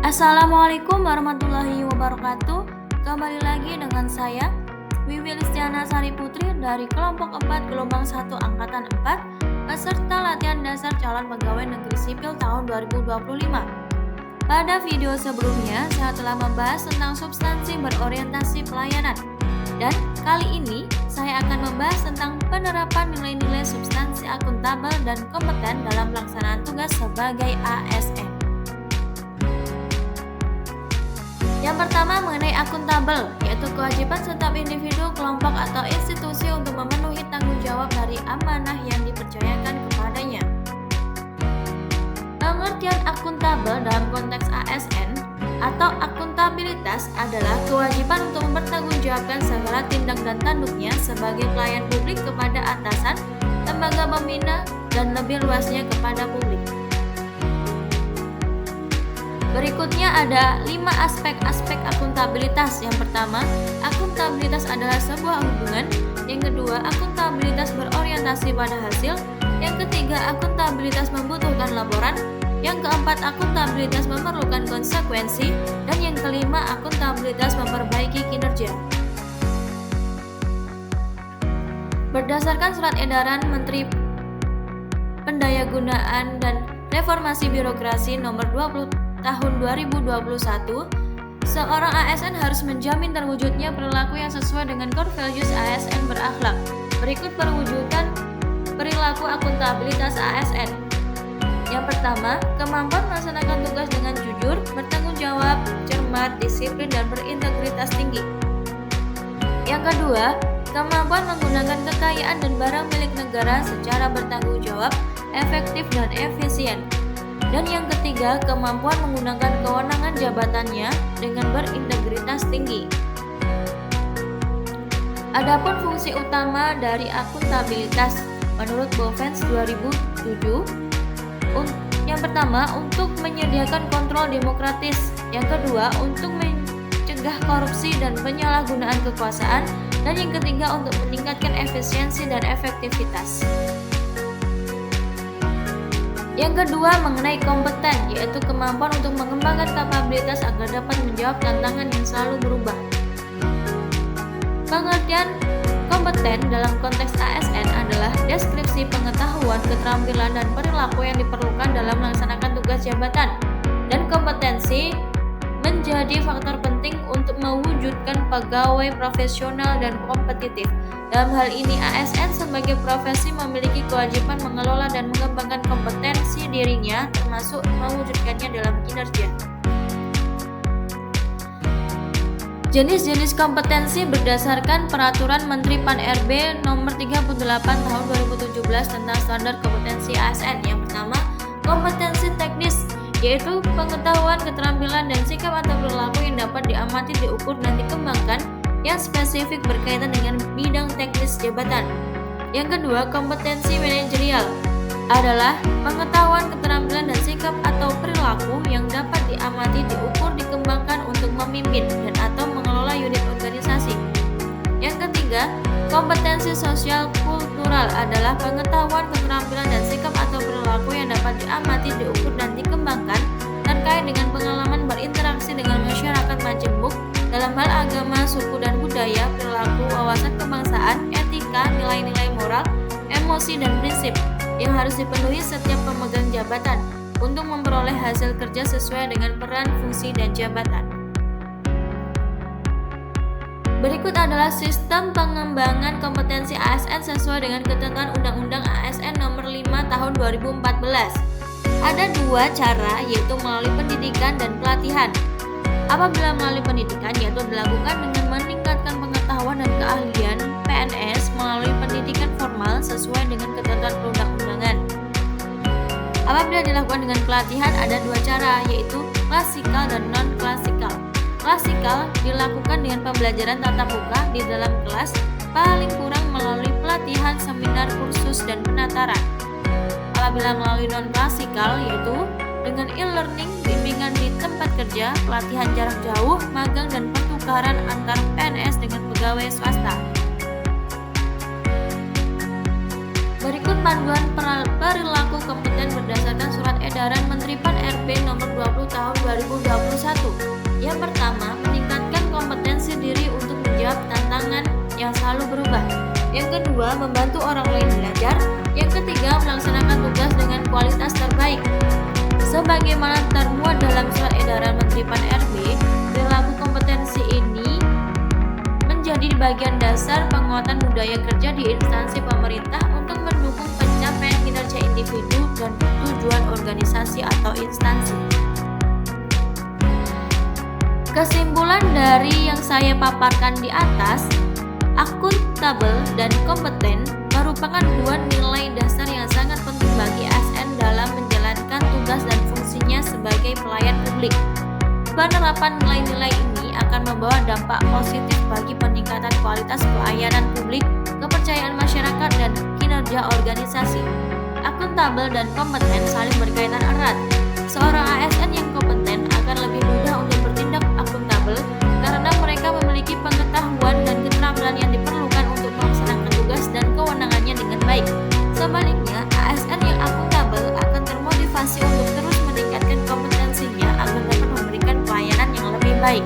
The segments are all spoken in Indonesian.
Assalamualaikum warahmatullahi wabarakatuh. Kembali lagi dengan saya Wiwi Listiana Sari Putri dari kelompok 4 gelombang 1 angkatan 4 peserta latihan dasar calon pegawai negeri sipil tahun 2025. Pada video sebelumnya saya telah membahas tentang substansi berorientasi pelayanan, dan kali ini saya akan membahas tentang penerapan nilai-nilai substansi akuntabel dan kompeten dalam pelaksanaan tugas sebagai ASN. Yang pertama mengenai akuntabel, yaitu kewajiban setiap individu, kelompok, atau institusi untuk memenuhi tanggung jawab dari amanah yang dipercayakan kepadanya. Pengertian akuntabel dalam konteks ASN atau akuntabilitas adalah kewajiban untuk mempertanggungjawabkan segala tindak dan tanduknya sebagai pelayan publik kepada atasan, lembaga pembina, dan lebih luasnya kepada publik. Berikutnya ada 5 aspek-aspek akuntabilitas. Yang pertama, akuntabilitas adalah sebuah hubungan. Yang kedua, akuntabilitas berorientasi pada hasil. Yang ketiga, akuntabilitas membutuhkan laporan. Yang keempat, akuntabilitas memerlukan konsekuensi. Dan yang kelima, akuntabilitas memperbaiki kinerja. Berdasarkan surat edaran Menteri Pendayagunaan dan Reformasi Birokrasi nomor 20 tahun 2021, seorang ASN harus menjamin terwujudnya perilaku yang sesuai dengan core values ASN berakhlak. Berikut perwujudan perilaku akuntabilitas ASN. Yang pertama, kemampuan melaksanakan tugas dengan jujur, bertanggung jawab, cermat, disiplin, dan berintegritas tinggi. Yang kedua, kemampuan menggunakan kekayaan dan barang milik negara secara bertanggung jawab, efektif, dan efisien. Dan yang ketiga, kemampuan menggunakan kewenangan jabatannya dengan berintegritas tinggi. Adapun fungsi utama dari akuntabilitas menurut Bovens 2007, yang pertama untuk menyediakan kontrol demokratis, yang kedua untuk mencegah korupsi dan penyalahgunaan kekuasaan, dan yang ketiga untuk meningkatkan efisiensi dan efektivitas. Yang kedua mengenai kompeten, yaitu kemampuan untuk mengembangkan kapabilitas agar dapat menjawab tantangan yang selalu berubah. Pengertian kompeten dalam konteks ASN adalah deskripsi pengetahuan, keterampilan, dan perilaku yang diperlukan dalam melaksanakan tugas jabatan, dan kompetensi menjadi faktor penting untuk mewujudkan pegawai profesional dan kompetitif. Dalam hal ini, ASN sebagai profesi memiliki kewajiban mengelola dan mengembangkan kompetensi dirinya, termasuk mewujudkannya dalam kinerja. Jenis-jenis kompetensi berdasarkan Peraturan Menteri Pan-RB Nomor 38 Tahun 2017 tentang Standar Kompetensi ASN. Yang pertama, kompetensi teknis, yaitu pengetahuan, keterampilan, dan sikap atau perilaku yang dapat diamati, diukur, dan dikembangkan yang spesifik berkaitan dengan bidang teknis jabatan. Yang kedua, kompetensi manajerial adalah pengetahuan, keterampilan, dan sikap atau perilaku yang dapat diamati, diukur, dikembangkan untuk memimpin dan atau mengelola unit organisasi. Yang ketiga, kompetensi sosial kultural adalah pengetahuan, keterampilan, dan sikap atau perilaku yang dapat diamati, diukur, dan dikembangkan terkait dengan pengalaman berinteraksi dengan masyarakat majemuk dalam hal agama, suku, dan budaya, perilaku, wawasan kebangsaan, etika, nilai-nilai moral, emosi, dan prinsip yang harus dipenuhi setiap pemegang jabatan untuk memperoleh hasil kerja sesuai dengan peran, fungsi, dan jabatan. Berikut adalah sistem pengembangan kompetensi ASN sesuai dengan ketentuan Undang-Undang ASN Nomor 5 Tahun 2014. Ada 2 cara, yaitu melalui pendidikan dan pelatihan. Apabila melalui pendidikan, yaitu dilakukan dengan meningkatkan pengetahuan dan keahlian PNS melalui pendidikan formal sesuai dengan ketentuan perundang-undangan. Apabila dilakukan dengan pelatihan, ada 2 cara, yaitu klasikal dan non-klasikal. Klasikal dilakukan dengan pembelajaran tatap muka di dalam kelas, paling kurang melalui pelatihan, seminar, kursus, dan penataran. Apabila melalui non-klasikal, yaitu dengan e-learning, bimbingan di tempat kerja, pelatihan jarak jauh, magang, dan pertukaran antar PNS dengan pegawai swasta. Berikut panduan perilaku kompeten berdasarkan Surat Edaran Menteri Pan-RB Nomor 20 Tahun 2021. Yang pertama, meningkatkan kompetensi diri untuk menjawab tantangan yang selalu berubah. Yang kedua, membantu orang lain belajar. Yang ketiga, melaksanakan tugas dengan kualitas terbaik. Sebagaimana termuat dalam Surat Edaran Menteri Pan-RB, perilaku kompetensi ini menjadi bagian dasar penguatan budaya kerja di instansi pemerintah untuk mendukung pencapaian kinerja individu dan tujuan organisasi atau instansi. Kesimpulan dari yang saya paparkan di atas, akuntabel dan kompeten merupakan dua nilai dasar yang sangat penting bagi ASN dalam menjalankan tugas dan fungsinya sebagai pelayan publik. Penerapan nilai-nilai ini akan membawa dampak positif bagi peningkatan kualitas pelayanan publik, kepercayaan masyarakat, dan kinerja organisasi. Akuntabel dan kompeten saling berkaitan erat. Seorang ASN yang kompeten akan lebih mudah untuk bertindak akuntabel karena mereka memiliki pengetahuan dan keterampilan yang diperlukan untuk melaksanakan tugas dan kewenangannya dengan baik. Sebaliknya, ASN yang akuntabel akan termotivasi untuk terus meningkatkan kompetensinya agar dapat memberikan pelayanan yang lebih baik.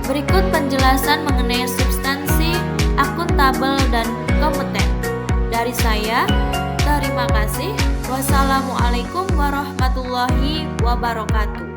Berikut penjelasan mengenai substansi akuntabel dan kompeten. Dari saya, terima kasih. Wassalamualaikum warahmatullahi wabarakatuh.